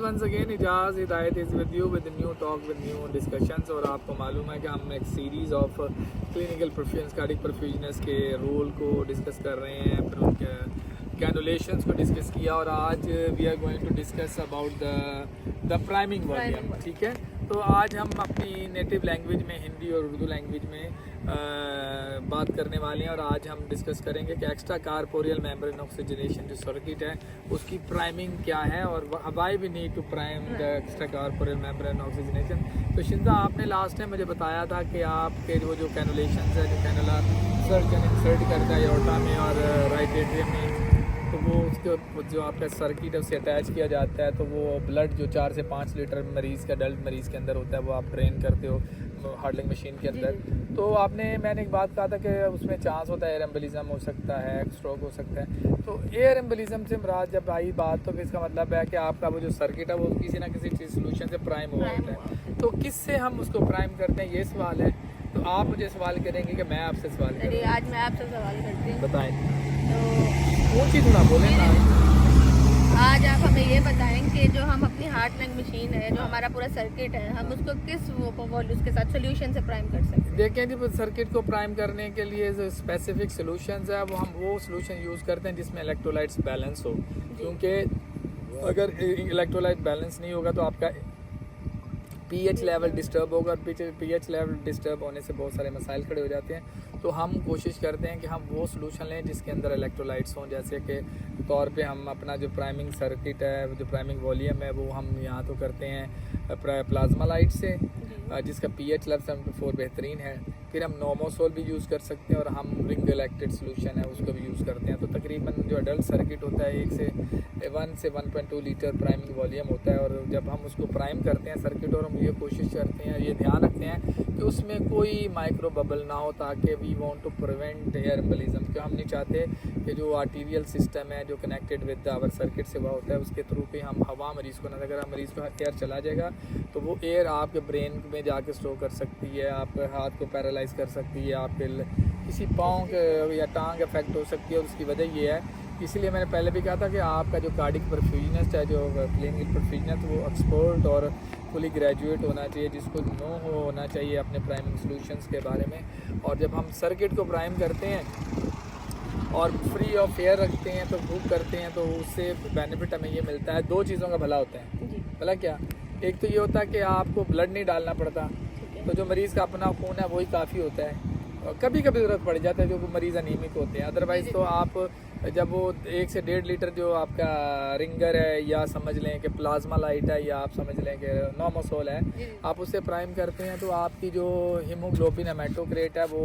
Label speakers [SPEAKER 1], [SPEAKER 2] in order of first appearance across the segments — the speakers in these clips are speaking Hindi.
[SPEAKER 1] गाइस वंस अगेन इजाज़ हिदायत is with you with new talk with new discussions. और आपको मालूम है कि हम एक सीरीज़ ऑफ क्लिनिकल परफ्यूजन्स कार्डिक परफ्यूजनस के रोल को डिस्कस कर रहे हैं, फिर उनके कैनुलेशंस को डिस्कस किया और आज we are going to discuss about the priming volume. ठीक है, तो आज हम अपनी नेटिव लैंग्वेज में हिंदी और उर्दू लैंग्वेज में बात करने वाले हैं और आज हम डिस्कस करेंगे कि एक्स्ट्रा कारपोरियल मेम्ब्रेन ऑक्सीजनेशन जो सर्किट है उसकी प्राइमिंग क्या है और why we need to prime the extra corporeal membrane oxygenation. तो शिंदा, आपने लास्ट टाइम मुझे बताया था कि आपके वो जो कैनुलेशन है, जो कैनुला सर्जन इंसर्ट करता है एओर्टा में और राइट एट्रियम में, तो वो उसके जो आपका सर्किट है उससे अटैच किया जाता है, तो वो ब्लड जो 4 से 5 लीटर मरीज़ का अडल्ट मरीज़ के अंदर होता है वो आप ड्रेन करते हो हार्डलिंग मशीन के अंदर। तो मैंने एक बात कहा था कि उसमें चांस होता है एयर एम्बोलिज्म हो सकता है, स्ट्रोक हो सकता है। तो एयर एम्बोलिज्म से मुराद जब आई बात, तो इसका मतलब है कि आपका वो जो सर्किट है वो किसी ना किसी चीज़ सोल्यूशन से प्राइम हुआ होता है। तो किससे हम उसको प्राइम करते हैं, ये सवाल है। तो आप मुझे सवाल करेंगे कि मैं आपसे सवाल करूँ?
[SPEAKER 2] आज मैं आपसे सवाल करती हूँ।
[SPEAKER 1] बताएं।
[SPEAKER 2] तो
[SPEAKER 1] ऊँची थोड़ा बोलें ना।
[SPEAKER 2] आज आप हमें ये बताएं कि जो हम अपनी हार्ट लंग मशीन है, जो हमारा पूरा सर्किट है, हम उसको किस वॉल्यूम के साथ सोल्यूशन से प्राइम कर सकते हैं?
[SPEAKER 1] देखें जी, सर्किट को प्राइम करने के लिए जो स्पेसिफिक सोल्यूशंस है वो सोल्यूशन यूज़ करते हैं जिसमें इलेक्ट्रोलाइट्स बैलेंस हो, क्योंकि अगर इलेक्ट्रोलाइट बैलेंस नहीं होगा तो आपका पीएच लेवल डिस्टर्ब होगा। पीएच लेवल डिस्टर्ब होने से बहुत सारे मसाइल खड़े हो जाते हैं। तो हम कोशिश करते हैं कि हम वो सोल्यूशन लें जिसके अंदर इलेक्ट्रोलाइट्स हों, जैसे कि तौर पे हम अपना जो प्राइमिंग सर्किट है, जो प्राइमिंग वॉल्यूम है, वो हम यहाँ तो करते हैं प्लाज्मा लाइट से, जिसका पीएच लेवल 74 बेहतरीन है। फिर हम नोमोसोल भी यूज़ कर सकते हैं और हम रिंग इलेक्टेड सोल्यूशन है उसको भी यूज़ करते हैं। तो तकरीबन जो अडल्ट सर्किट होता है 1 से 1.2 लीटर प्राइमिंग वॉल्यूम होता है। और जब हम उसको प्राइम करते हैं सर्किट, और हम ये कोशिश करते हैं, ये ध्यान रखते हैं कि उसमें कोई माइक्रो बबल ना हो, ताकि we want to prevent air embolism. क्यों हम नहीं चाहते कि जो आर्टीरियल सिस्टम है जो कनेक्टेड विद आवर सर्किट से हुआ होता है उसके थ्रू पे हम हवा मरीज़ को ना, अगर मरीज़ को एयर चला जाएगा तो वो एयर आपके ब्रेन में जाके स्टोर कर सकती है, आपके हाथ को पैरालाइज कर सकती है, आपके किसी पाँव के या टांग इफेक्ट हो सकती है। उसकी वजह ये है, इसलिए मैंने पहले भी कहा था कि आपका जो कार्डिक परफ्यूजनिस्ट है, जो क्लिनिकल परफ्यूजनिस्ट, वो एक्सपर्ट और फुली ग्रेजुएट होना चाहिए, जिसको होना चाहिए अपने प्राइमिंग सॉल्यूशंस के बारे में। और जब हम सर्किट को प्राइम करते हैं और फ्री ऑफ एयर रखते हैं, तो बुक करते हैं, तो उससे बेनिफिट हमें ये मिलता है, 2 चीज़ों का भला होता है। भला क्या? एक तो ये होता है कि आपको ब्लड नहीं डालना पड़ता, तो जो मरीज़ का अपना खून है वही काफ़ी होता है। और कभी कभी ज़रूरत पड़ जाता है जो मरीज़ अनीमिक होते हैं, अदरवाइज़ तो आप जब वो 1 से 1.5 लीटर जो आपका रिंगर है, या समझ लें कि प्लाज्मा लाइट है, या आप समझ लें कि नोमोसोल है, आप उससे प्राइम करते हैं तो आपकी जो हीमोग्लोबिन हेमाटोक्रेट है वो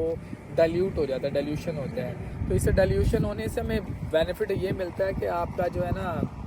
[SPEAKER 1] डाइल्यूट हो जाता है, डाइल्यूशन होता है। तो इससे डाइल्यूशन होने से हमें बेनिफिट ये मिलता है कि आपका जो है ना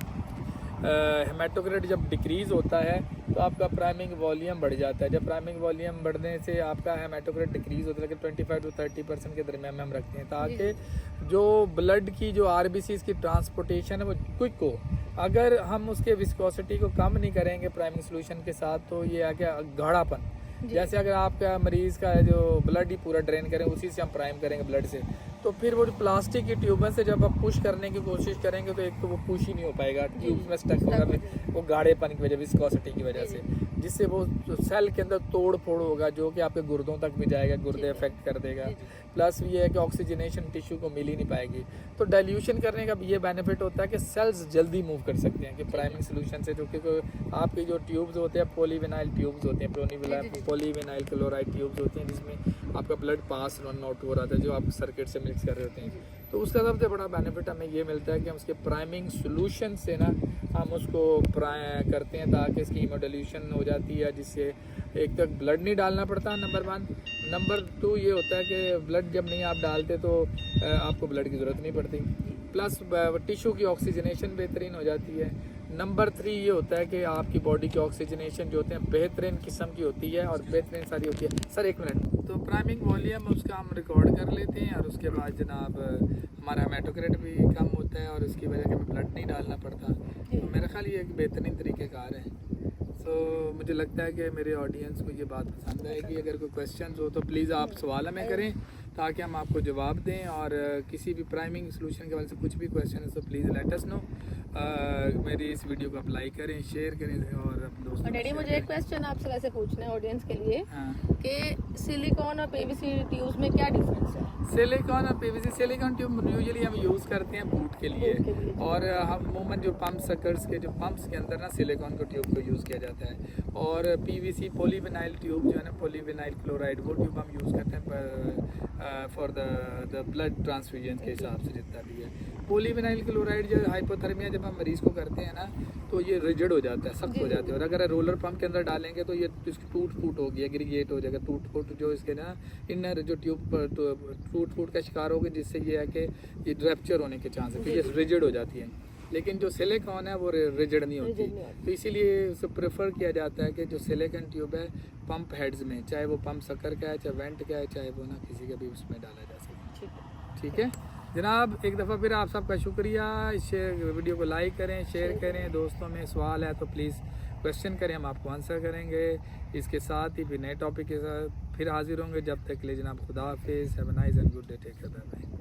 [SPEAKER 1] हेमाटोक्रेट जब डिक्रीज़ होता है तो आपका प्राइमिंग वॉल्यूम बढ़ जाता है। जब प्राइमिंग वॉल्यूम बढ़ने से आपका हेमाटोक्रेट डिक्रीज़ होता है, लेकिन 25 से 30% के दरमियान में हम रखते हैं, ताकि जो ब्लड की जो आरबीसीज़ की ट्रांसपोर्टेशन है वो क्विक हो। अगर हम उसके विस्कोसिटी को कम नहीं करेंगे प्राइमिंग सोल्यूशन के साथ, तो ये आ गया गाढ़ापन। जैसे अगर आपका मरीज़ का जो ब्लड ही पूरा ड्रेन करें, उसी से हम प्राइम करेंगे ब्लड से, तो फिर वो जो प्लास्टिक की ट्यूबन से जब आप पुश करने की कोशिश करेंगे तो एक तो वो पुश ही नहीं हो पाएगा, ट्यूब्स में स्टक होगा, वो गाढ़ेपन की वजह, विस्कोसिटी की वजह से, जिससे वो सेल के अंदर तोड़ फोड़ होगा जो कि आपके गुर्दों तक भी जाएगा, गुर्दे इफेक्ट कर देगा। प्लस ये है कि ऑक्सीजनेशन टिश्यू को मिल ही नहीं पाएगी। तो डाइल्यूशन करने का भी ये बेनिफिट होता है कि सेल्स जल्दी मूव कर सकते हैं कि प्राइमिंग सोल्यूशन से, जो कि आपकी जो ट्यूब्स होते हैं पॉलीविनाइल ट्यूब्स होते हैं, पॉलीविनाइल क्लोराइड ट्यूब्स होती हैं, जिसमें आपका ब्लड पास रन आउट हो रहा था जो आप सर्किट से मिक्स कर रहे होते हैं। तो उसका सबसे बड़ा बेनिफिट हमें ये मिलता है कि हम उसके प्राइमिंग सोल्यूशन से ना हम उसको करते हैं ताकि इसकी हीमोडाइल्यूशन हो जाती है, जिससे एक तक ब्लड नहीं डालना पड़ता, नंबर 1। नंबर 2 ये होता है कि ब्लड जब नहीं आप डालते तो आपको ब्लड की ज़रूरत नहीं पड़ती, प्लस टिश्यू की ऑक्सीजनेशन बेहतरीन हो जाती है। नंबर 3 ये होता है कि आपकी बॉडी की ऑक्सीजनेशन जो होते हैं बेहतरीन किस्म की होती है और बेहतरीन सारी होती है। सर 1 मिनट, तो प्राइमिंग वॉल्यूम उसका हम रिकॉर्ड कर लेते हैं और उसके बाद जनाब हमारा हेमाटोक्रेट भी कम होता है और उसकी वजह से हमें ब्लड नहीं डालना पड़ता। तो मेरा ख्याल ये एक बेहतरीन तरीक़ेकार है। तो मुझे लगता है कि मेरे ऑडियंस को ये बात पसंद आएगी। अगर कोई क्वेश्चन हो तो प्लीज़ आप सवाल हमें करें ताकि हम आपको जवाब दें। और किसी भी प्राइमिंग सोल्यूशन के हवाले से कुछ भी क्वेश्चन है तो प्लीज़ लेट अस नो। मेरी इस वीडियो को अप्लाई करें, शेयर करें और अपने दोस्तों
[SPEAKER 2] और डैडी मुझे एक क्वेश्चन आपसे वैसे पूछना है ऑडियंस के लिए कि सिलिकॉन और पीवीसी ट्यूब्स में क्या डिफरेंस है?
[SPEAKER 1] सिलिकॉन और पीवीसी, सिलिकॉन ट्यूब यूजुअली हम यूज़ करते हैं बूट के लिए, और हम अमूमन जो पंप सकर्स के जो पंप्स के अंदर ना सिलिकॉन को ट्यूब को यूज़ किया जाता है। और पीवीसी पॉलीविनाइल ट्यूब जो है ना, पॉलीविनाइल क्लोराइड, वो ट्यूब हम यूज़ करते हैं फॉर द ब्लड ट्रांसफ्यूजन के हिसाब से जितना भी है। पॉलीविनाइल क्लोराइड जो हाइपोथर्मिया जब हम मरीज़ को करते हैं ना, तो ये रिजिड हो जाता है, सख्त हो जाता है, और अगर रोलर पंप के अंदर डालेंगे तो ये टूट फूट होगी, एग्रीगेट हो जाएगा, टूट फूट जो इसके ना इनर जो ट्यूब टूट फूट का शिकार होगी, जिससे ये है कि ये रैप्चर होने के चांस है, क्योंकि ये रिजिड हो जाती है। लेकिन जो सिलिकॉन है वो रिजिड नहीं होती, तो इसीलिए उसे प्रेफर किया जाता है कि जो सिलिकॉन ट्यूब है पंप हेड्स में, चाहे वो पंप सकर का है, चाहे वेंट का है, चाहे वो ना किसी का भी उसमें डाला जा सके। ठीक है जनाब, एक दफ़ा फिर आप सबका शुक्रिया। इस वीडियो को लाइक करें, शेयर करें, दोस्तों में सवाल है तो प्लीज़ क्वेश्चन करें, हम आपको आंसर करेंगे। इसके साथ ही फिर नए टॉपिक के साथ फिर हाजिर होंगे। जब तक के लिए जनाब खुदा हाफिज़, have a nice and good day, take care, bye bye.